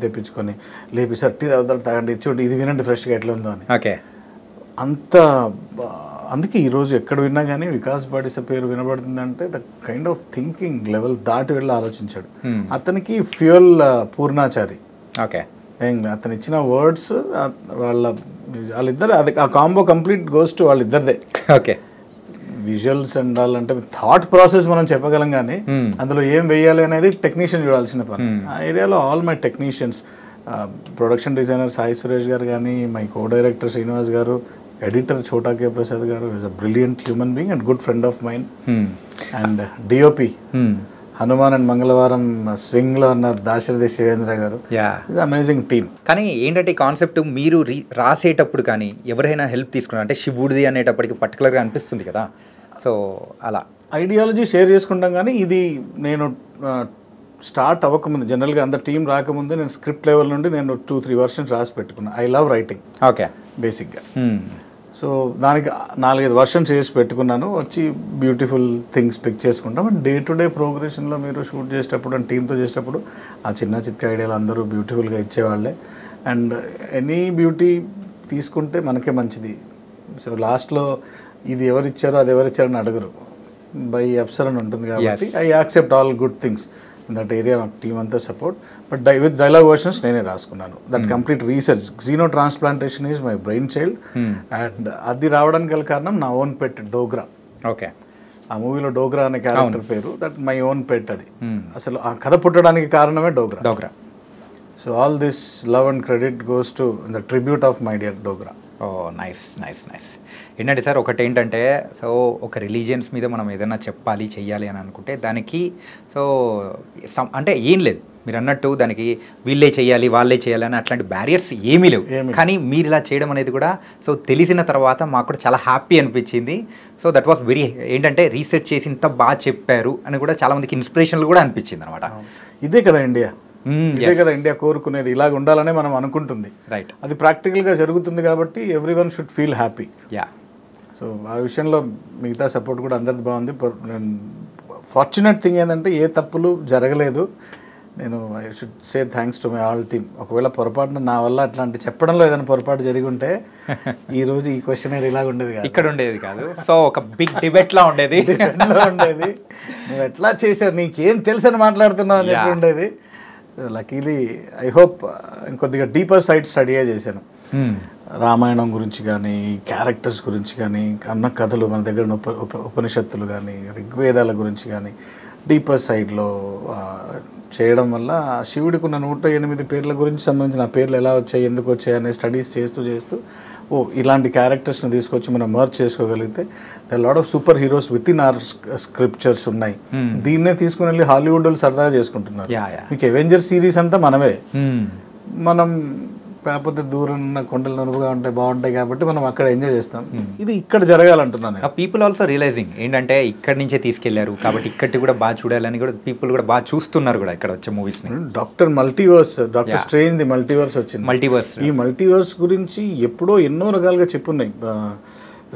తెప్పించుకొని లేపి సట్టి తాగండి, చూడండి ఇది వినండి ఫ్రెష్గా ఎట్లా ఉందో అని. అందుకే ఈరోజు ఎక్కడ విన్నా కానీ వికాస్ బాడిస పేరు వినబడుతుందంటే the kind of thinking level దాటి వెళ్ళి ఆలోచించాడు. అతనికి ఫ్యూయల్ పూర్ణాచారి. అతను ఇచ్చిన వర్డ్స్ వాళ్ళిద్దరు, అది ఆ కాంబో కంప్లీట్ గోస్ టు వాళ్ళిద్దరిదే. విజువల్స్ అండ్ అంటే థాట్ ప్రాసెస్ మనం చెప్పగలం కానీ అందులో ఏం వేయాలి అనేది టెక్నీషియన్ చూడాల్సిన పని. ఆ ఏరియాలో all my technicians, production designer Sai Suresh గారు కానీ, మై కో డైరెక్టర్ శ్రీనివాస్ గారు, ఎడిటర్ చోటా కే ప్రసాద్ గారు, is a brilliant human being and good friend of mind. And DOP Hanuman and మంగళవారం స్వింగ్లో ఉన్న దాశరథి శివేంద్ర గారు, ఇస్ అమేజింగ్ టీమ్. కానీ ఏంటంటే ఈ కాన్సెప్ట్ మీరు రాసేటప్పుడు కానీ ఎవరైనా హెల్ప్ తీసుకున్నారు అంటే శివుడిది అనేటప్పటికి పర్టికులర్గా అనిపిస్తుంది కదా. సో అలా ఐడియాలజీ షేర్ చేసుకుంటాం. కానీ ఇది నేను స్టార్ట్ అవ్వకముందు, జనరల్గా అంత టీం రాకముందు నేను స్క్రిప్ట్ లెవెల్ నుండి నేను 2-3 వర్షన్స్ రాసి పెట్టుకున్నాను. ఐ లవ్ రైటింగ్ బేసిక్గా. సో దానికి 4-5 వర్షన్స్ చేసి పెట్టుకున్నాను. వచ్చి బ్యూటిఫుల్ థింగ్స్ పిక్ చేసుకుంటాం. అండ్ డే టు డే ప్రోగ్రెషన్లో మీరు షూట్ చేసేటప్పుడు అండ్ టీంతో చేసేటప్పుడు ఆ చిన్న చిత్క ఐడియాలు అందరూ బ్యూటిఫుల్గా ఇచ్చేవాళ్ళే. అండ్ ఎనీ బ్యూటీ తీసుకుంటే మనకే మంచిది. సో లాస్ట్లో ఇది ఎవరిచ్చారో అది ఎవరిచ్చారని అడగరు, బై అప్సర్ అని ఉంటుంది కాబట్టి I accept all good things in that area. నాకు టీమ్ అంతా support. But with dialogue versions నేనే రాసుకున్నాను. That complete research. Xeno transplantation is my brain child. And అది రావడానికి గల కారణం నా ఓన్ పెట్ డోగ్రా. ఆ మూవీలో డోగ్రా అనే క్యారెక్టర్ పేరు, దట్ మై ఓన్ పెట్. అది అసలు ఆ కథ పుట్టడానికి కారణమే Dogra. So all this love and credit goes to the tribute of my dear Dogra. Nice. ఏంటంటే సార్ ఒకటి ఏంటంటే, సో ఒక రిలీజియన్స్ మీద మనం ఏదైనా చెప్పాలి చెయ్యాలి అని అనుకుంటే దానికి సో అంటే ఏం లేదు, మీరు అన్నట్టు దానికి వీళ్ళే చేయాలి వాళ్ళే చేయాలి అని అట్లాంటి బ్యారియర్స్ ఏమీ లేవు. కానీ మీరు ఇలా చేయడం అనేది కూడా సో తెలిసిన తర్వాత మాకు కూడా చాలా హ్యాపీ అనిపించింది. సో దట్ వాస్ వెరీ ఏంటంటే రీసెర్చ్ చేసి ఇంత బాగా చెప్పారు అని కూడా చాలా మందికి ఇన్స్పిరేషనల్ కూడా అనిపించింది అనమాట. ఇదే కదా ఇండియా, ఇదే కదా ఇండియా కోరుకునేది, ఇలాగ ఉండాలనే మనం అనుకుంటుంది. రైట్. అది ప్రాక్టికల్గా జరుగుతుంది కాబట్టి everyone should feel happy. So ఆ విషయంలో మిగతా సపోర్ట్ కూడా అందరిది బాగుంది. ఫార్చునేట్ థింగ్ ఏంటంటే ఏ తప్పులు జరగలేదు. నేను I should say thanks to my all team. ఒకవేళ పొరపాటున నా వల్ల అట్లాంటి చెప్పడంలో ఏదైనా పొరపాటు జరిగి ఉంటే ఈరోజు ఈ క్వశ్చనర్ ఇలాగ ఉండేది కాదు, ఇక్కడ ఉండేది కాదు. సో ఒక బిగ్ డిబేట్ లా ఉండేది ఉండేది. నువ్వు ఎట్లా చేసావు, నీకేం తెలుసు అని మాట్లాడుతున్నావు అని చెప్పి ఉండేది. లక్కీలీ ఐ హోప్ ఇంకొద్దిగా డీపర్ సైడ్ స్టడీయే చేశాను. రామాయణం గురించి కానీ, క్యారెక్టర్స్ గురించి కానీ, అన్న కథలు మన దగ్గర ఉన్న ఉపనిషత్తులు కానీ, ఋగ్వేదాల గురించి కానీ డీపర్ సైడ్లో చేయడం వల్ల శివుడికి ఉన్న 108 పేర్ల గురించి సంబంధించిన ఆ పేర్లు ఎలా వచ్చాయి, ఎందుకు వచ్చాయి అనే స్టడీస్ చేస్తూ ఇలాంటి క్యారెక్టర్స్ని తీసుకొచ్చి మనం మర్జ్ చేసుకోగలిగితే the lot of super heroes with in our scriptures ఉన్నాయి. దీన్నే తీసుకుని వెళ్ళి హాలీవుడ్ వాళ్ళు సరదాగా చేసుకుంటున్నారు. మీకు అవెంజర్ సిరీస్ అంతా మనమే, మనం కాకపోతే దూరం ఉన్న కొండలు నునుపుగా ఉంటాయి, బాగుంటాయి కాబట్టి మనం అక్కడ ఎంజాయ్ చేస్తాం. ఇది ఇక్కడ జరగాలంటున్నాను. పీపుల్ ఆల్సో రియలైజింగ్ ఏంటంటే ఇక్కడి నుంచే తీసుకెళ్లారు కాబట్టి ఇక్కడి కూడా బాగా చూడాలని కూడా పీపుల్ కూడా బాగా చూస్తున్నారు కూడా ఇక్కడ వచ్చే మూవీస్ ని. డాక్టర్ స్ట్రేంజ్ ది మల్టీవర్స్ వచ్చింది. మల్టీవర్స్, ఈ మల్టీవర్స్ గురించి ఎప్పుడో ఎన్నో రకాలుగా చెప్పున్నాయి.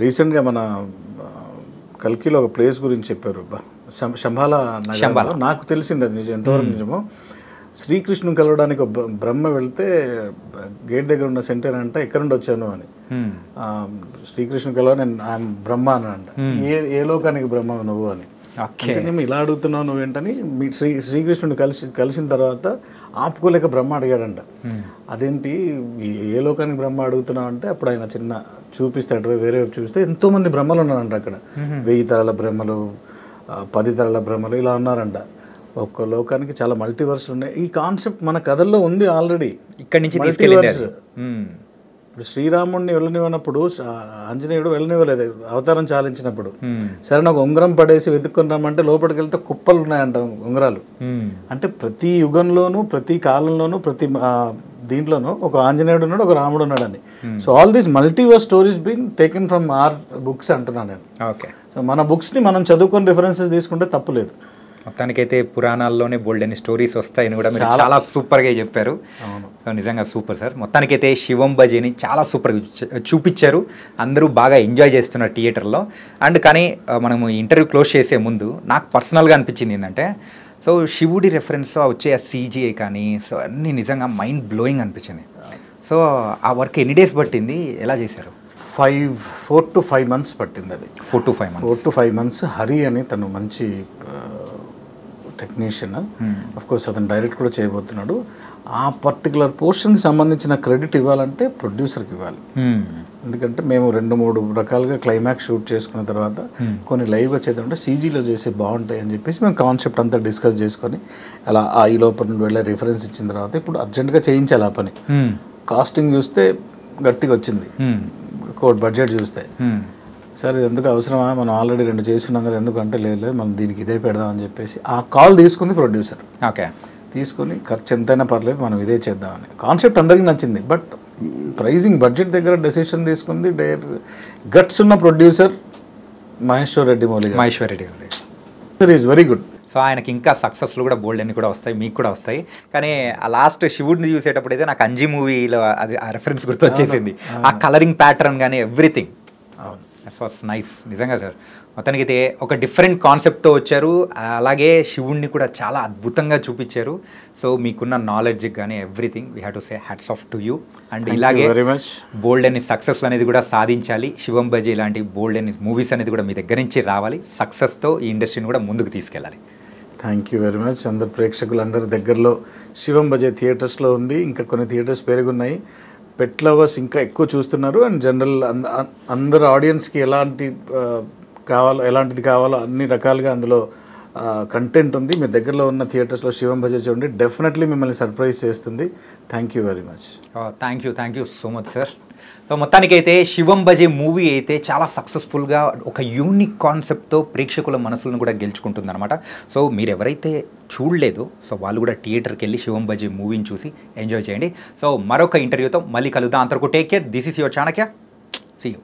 రీసెంట్గా మన కల్కిలో ఒక ప్లేస్ గురించి చెప్పారు, శంబాలా. నాకు తెలిసింది అది నిజం, ఎంతవరకు నిజమో. శ్రీకృష్ణుని కలవడానికి బ్రహ్మ వెళ్తే గేట్ దగ్గర ఉన్న సెంటర్ అంట ఎక్కడ నుండి వచ్చాను అని. శ్రీకృష్ణుని కలవ నేను ఆయన బ్రహ్మ అని అంట. ఏ లోకానికి బ్రహ్మ నువ్వు అని. మేము ఇలా అడుగుతున్నావు నువ్వేంటని శ్రీకృష్ణుని కలిసిన తర్వాత ఆపుకోలేక బ్రహ్మ అడిగాడంట. అదేంటి ఏ లోకానికి బ్రహ్మ అడుగుతున్నావు అంటే అప్పుడు ఆయన చిన్న చూపిస్తాడు, వేరే చూపిస్తే ఎంతోమంది బ్రహ్మలు ఉన్నారంట అక్కడ. 1000 తరాల బ్రహ్మలు, 10 తరాల బ్రహ్మలు ఇలా ఉన్నారంట. ఒక్క లోకానికి చాలా మల్టీవర్స్ ఉన్నాయి. ఈ కాన్సెప్ట్ మన కథల్లో ఉంది ఆల్రెడీ. ఇక్కడి నుంచి మల్టీవర్స్. ఇప్పుడు శ్రీరాముడిని వెళ్ళనివ్వనప్పుడు ఆంజనేయుడు వెళ్ళనివ్వలేదు అవతారం చాలించినప్పుడు. సరే నాకు ఉంగరం పడేసి వెతుక్కొని రమ్మంటే లోపలికి వెళ్తే కుప్పలు ఉన్నాయంట ఉంగరాలు. అంటే ప్రతి యుగంలోనూ, ప్రతి కాలంలోనూ, ప్రతి దీంట్లోనూ ఒక ఆంజనేయుడు ఉన్నాడు, ఒక రాముడు ఉన్నాడని. So all these multiverse stories been taken from our books అంటున్నాను నేను. సో మన బుక్స్ని మనం చదువుకొని రిఫరెన్సెస్ తీసుకుంటే తప్పు లేదు. మొత్తానికైతే పురాణాల్లోనే బోల్డ్ అని స్టోరీస్ వస్తాయని కూడా మీరు చాలా సూపర్గా చెప్పారు. నిజంగా సూపర్ సార్. మొత్తానికైతే శివం బజీని చాలా సూపర్గా చూపించారు, అందరూ బాగా ఎంజాయ్ చేస్తున్నారు థియేటర్లో. అండ్ కానీ మనము ఇంటర్వ్యూ క్లోజ్ చేసే ముందు నాకు పర్సనల్గా అనిపించింది ఏంటంటే, సో శివుడి రెఫరెన్స్లో వచ్చే ఆ CGI కానీ సో అన్నీ నిజంగా మైండ్ బ్లోయింగ్ అనిపించింది. సో ఆ వర్క్ ఎన్ని డేస్ పట్టింది, ఎలా చేశారు? 4 to 5 months పట్టింది. అది 4 to 5 months. హరి అని తను మంచి టెక్నీషియన్, అఫ్ కోర్స్ అతను డైరెక్ట్ కూడా చేయబోతున్నాడు. ఆ పర్టికులర్ పోర్షన్కి సంబంధించిన క్రెడిట్ ఇవ్వాలంటే ప్రొడ్యూసర్కి ఇవ్వాలి. ఎందుకంటే మేము 2-3 రకాలుగా క్లైమాక్స్ షూట్ చేసుకున్న తర్వాత కొన్ని లైవ్గా చేద్దామంటే CGలో చేసి బాగుంటాయి అని చెప్పేసి మేము కాన్సెప్ట్ అంతా డిస్కస్ చేసుకొని అలా ఈ లోపల నుండి వెళ్ళే రిఫరెన్స్ ఇచ్చిన తర్వాత ఇప్పుడు అర్జెంట్గా చేయించాలి ఆ పని. కాస్టింగ్ చూస్తే గట్టిగా వచ్చింది, బడ్జెట్ చూస్తే సరే ఎందుకు అవసరమా, మనం ఆల్రెడీ 2 చేస్తున్నాం కదా, ఎందుకంటే లేదు మనం దీనికి ఇదే పెడదాం అని చెప్పేసి ఆ కాల్ తీసుకుంది ప్రొడ్యూసర్. ఓకే, తీసుకొని ఖర్చు ఎంతైనా పర్లేదు మనం ఇదే చేద్దామని. కాన్సెప్ట్ అందరికీ నచ్చింది, బట్ ప్రైజింగ్ బడ్జెట్ దగ్గర డెసిషన్ తీసుకుంది గట్స్ ఉన్న producer Maheshwar Reddy Mouli. Is very good. So ఆయనకి ఇంకా సక్సెస్లు కూడా బోల్డ్ అన్ని కూడా వస్తాయి, మీకు కూడా వస్తాయి. కానీ ఆ లాస్ట్ శివుడిని చూసేటప్పుడు అయితే నాకు అంజీ మూవీలో అది ఆ రెఫరెన్స్ గుర్తు వచ్చేసింది, ఆ కలరింగ్ ప్యాటర్న్ కానీ ఎవ్రీథింగ్. దట్స్ వాస్ నైస్ నిజంగా సార్. మొత్తానికి అయితే ఒక డిఫరెంట్ కాన్సెప్ట్తో వచ్చారు, అలాగే శివుణ్ణి కూడా చాలా అద్భుతంగా చూపించారు. సో మీకున్న నాలెడ్జ్కి కానీ everything we have to say hats off to you. And ఇలాగే బోల్డ్ అని సక్సెస్ అనేది కూడా సాధించాలి. శివం బజీ ఇలాంటి బోల్డ్ అని మూవీస్ అనేది కూడా మీ దగ్గర నుంచి రావాలి, సక్సెస్తో ఈ ఇండస్ట్రీని కూడా ముందుకు తీసుకెళ్ళాలి. Thank you very much. అందరు ప్రేక్షకులందరి దగ్గరలో శివం బజే థియేటర్స్లో ఉంది, ఇంకా కొన్ని థియేటర్స్ పెరుగున్నాయి. పెట్ లవర్స్ ఇంకా ఎక్కువ చూస్తున్నారు. అండ్ జనరల్ అందరు ఆడియన్స్కి ఎలాంటిది కావాలో అన్ని రకాలుగా అందులో కంటెంట్ ఉంది. మీ దగ్గరలో ఉన్న థియేటర్స్లో శివం బజే చూడండి, డెఫినెట్లీ మిమ్మల్ని సర్ప్రైజ్ చేస్తుంది. Thank you very much. Thank you so much sir. So మొత్తానికైతే శివం బజే మూవీ అయితే చాలా సక్సెస్ఫుల్గా ఒక యూనిక్ కాన్సెప్ట్తో ప్రేక్షకుల మనసులను కూడా గెలుచుకుంటుంది అనమాట. సో మీరు ఎవరైతే చూడలేదో సో వాళ్ళు కూడా థియేటర్కి వెళ్ళి శివం బజే మూవీని చూసి ఎంజాయ్ చేయండి. సో మరొక ఇంటర్వ్యూతో మళ్ళీ కలుద్దాం. అంతవరకు take care. This is your Chanakya. See you.